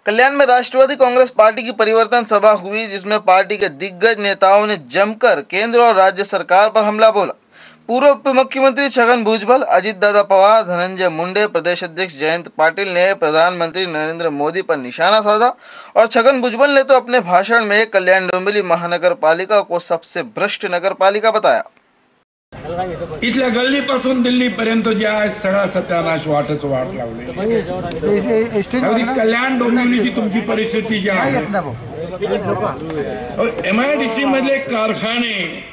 कल्याण में राष्ट्रवादी कांग्रेस पार्टी की परिवर्तन सभा हुई, जिसमें पार्टी के दिग्गज नेताओं ने जमकर केंद्र और राज्य सरकार पर हमला बोला। पूर्व उप मुख्यमंत्री छगन भुजबल, अजित दादा पवार, धनंजय मुंडे, प्रदेश अध्यक्ष जयंत पाटिल ने प्रधानमंत्री नरेंद्र मोदी पर निशाना साधा और छगन भुजबल ने तो अपने भाषण में कल्याण डोंबिवली महानगर पालिका को सबसे भ्रष्ट नगर पालिका बताया। इथल्या गल्लीपासून दिल्लीपर्यंत जे आहे सगळा सत्यानाश वाट लावले। कल्याण डोंबिवलीची तुमची परिस्थिती जी आहे, MIDC मधले कारखाने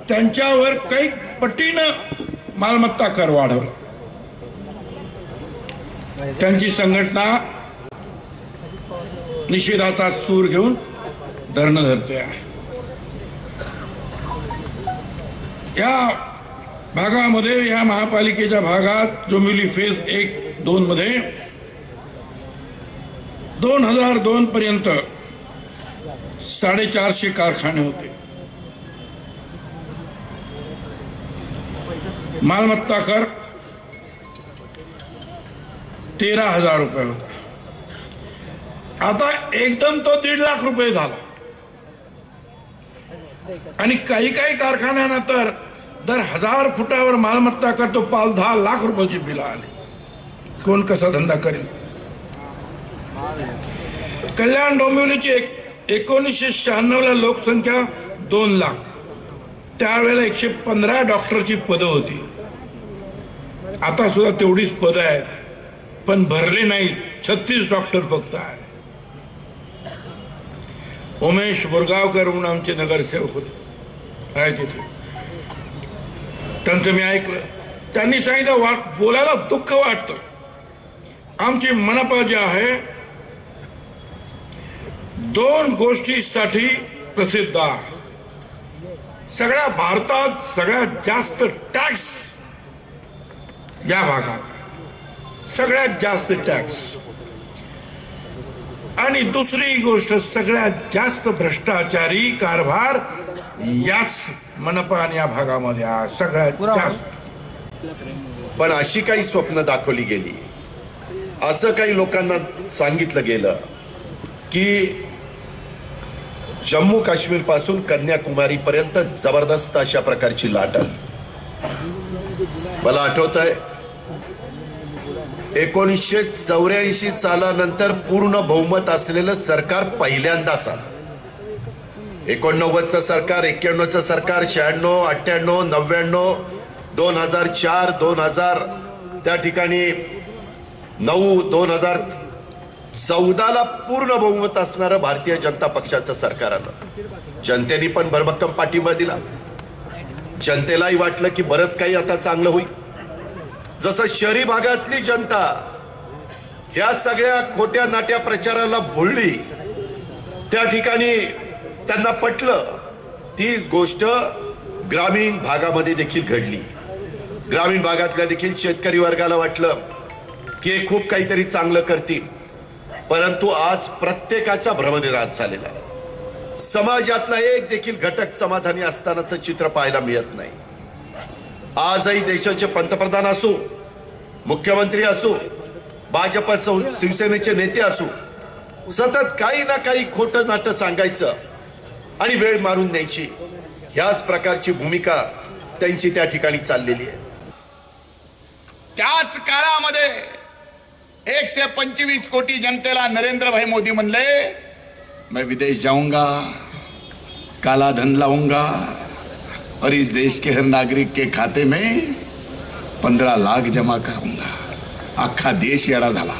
त्यांच्यावर काही पटीनं मालमत्ता कर वाढवला। त्यांची संघटना निषेधाचा सूर घेऊन धरणं धरते आहे। या भागामध्ये, या महापालिकेच्या भागात डोंबिवली फेज 1-2 मध्ये 2002 पर्यंत 450 कारखाने होते। मालमत्ता कर 13,000 रुपये होता। आता एकदम तो 1.5 लाख रुपये झाला आणि काही कारखान्यांना तर दर 1000 फुटावर मालमत्ता कर तो 5-10 लाख रुपयाची बिल आली। कोण कसा धंदा करेल? कल्याण डोंबिवलीची 1996 ला लोकसंख्या 2 लाख, त्यावेळेला 115 डॉक्टरची पदं होती। आता सुद्धा तेवढीच पदं आहेत, पण भरले नाहीत। 36 डॉक्टर फक्त आहेत। उमेश बोरगावकर म्हणून आमचे नगरसेवक होते, आहे तिथे। त्यांचं मी ऐकलं, त्यांनी सांगितलं बोलायला दुःख वाटतं। आमची मनपा जी आहे 2 गोष्टीसाठी प्रसिद्ध आहे। सगळ्या भारतात सगळ्यात जास्त टॅक्स या भागात, सगळ्यात जास्त टॅक्स, आणि दुसरी गोष्ट सगळ्यात जास्त भ्रष्टाचारी कारभार याच मनपा आणि या भागामध्ये आहे, सगळ्यात जास्त। पण अशी काही स्वप्न दाखवली गेली, असं काही लोकांना सांगितलं गेलं की जम्मू काश्मीर पासून कन्याकुमारी पर्यंत जबरदस्त अशा प्रकारची लाट आली। मला आठवतंय 1984 सालानंतर पूर्ण बहुमत असलेलं सरकार पहिल्यांदाच आलं। 89चं सरकार, 91चं सरकार, 96, 98, 99, 2004, 2000, त्या ठिकाणी 9, 2014ला पूर्ण बहुमत असणारं भारतीय जनता पक्षाचं सरकार आलं। जनतेने पण भरभक्कम पाठिंबा दिला। जनतेलाही वाटलं की बरंच काही आता चांगलं होईल। जसं शहरी भागातली जनता ह्या सगळ्या खोट्या नाट्या प्रचाराला भुलली, त्या ठिकाणी त्यांना पटलं, तीच गोष्ट ग्रामीण भागामध्ये देखील घडली। ग्रामीण भागातल्या देखील शेतकरी वर्गाला वाटलं की हे खूप काहीतरी चांगलं करतील, परंतु आज प्रत्येकाचा भ्रमनिरास झालेला आहे। समाजातला एक देखील घटक समाधानी असतानाचं चित्र पाहायला मिळत नाही। आजही देशाचे पंतप्रधान असो, मुख्यमंत्री असो, भाजप असो, शिवसेनेचे नेते असो, सतत काही ना काही खोटं नाटं सांगायचं आणि वेळ मारून न्यायची, ह्याच प्रकारची भूमिका त्यांची त्या ठिकाणी चाललेली आहे। त्याच काळामध्ये 125 कोटी जनतेला नरेंद्र भाई मोदी म्हणले, मैं विदेश जाऊंगा, काला धन लाऊंगा और इस देश के हर नागरिक के खाते में 15 लाख जमा करूंगा। अख्खा देश येडा झाला।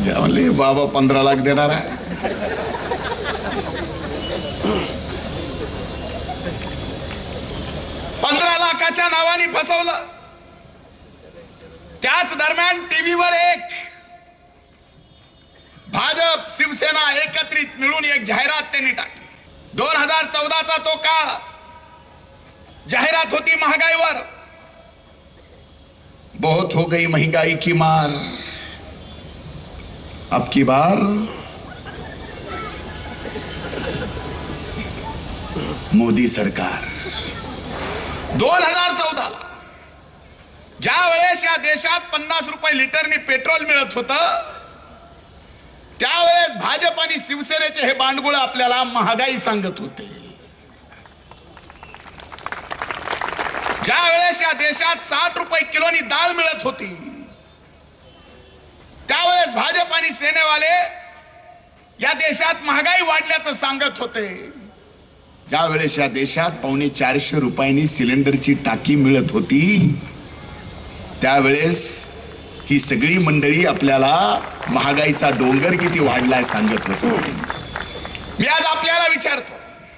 म्हणले बाबा 15 लाख देणार आहे। लाखाच्या नावाने फसवलं। त्याच दरम्यान टीव्हीवर एक भाजप शिवसेना एकत्रित मिळून एक जाहिरात त्यांनी टाकली। 2014चा तो काळ, जाहिरात होती महागाईवर, बहुत हो गई महंगाई की मार, अब की बार मोदी सरकार। 2014 ज्या वेळेस या देशात 50 रुपये लिटरनी पेट्रोल मिळत होतं, त्यावेळेस भाजप आणि शिवसेनेचे हे बांडगुळ आपल्याला महागाई सांगत होते. ज्या वेळेस या देशात 60 रुपये किलोनी डाळ मिळत होती, त्यावेळेस भाजप आणि सेनेवाले या देशात महागाई वाढल्याचं सांगत होते. ज्या वेळेस या देशात 450 रुपयांनी सिलेंडरची टाकी मिळत होती, त्यावेळेस ही सगळी मंडळी आपल्याला महागाईचा डोंगर किती वाढलाय सांगत होती. मी आज आपल्याला विचारतो,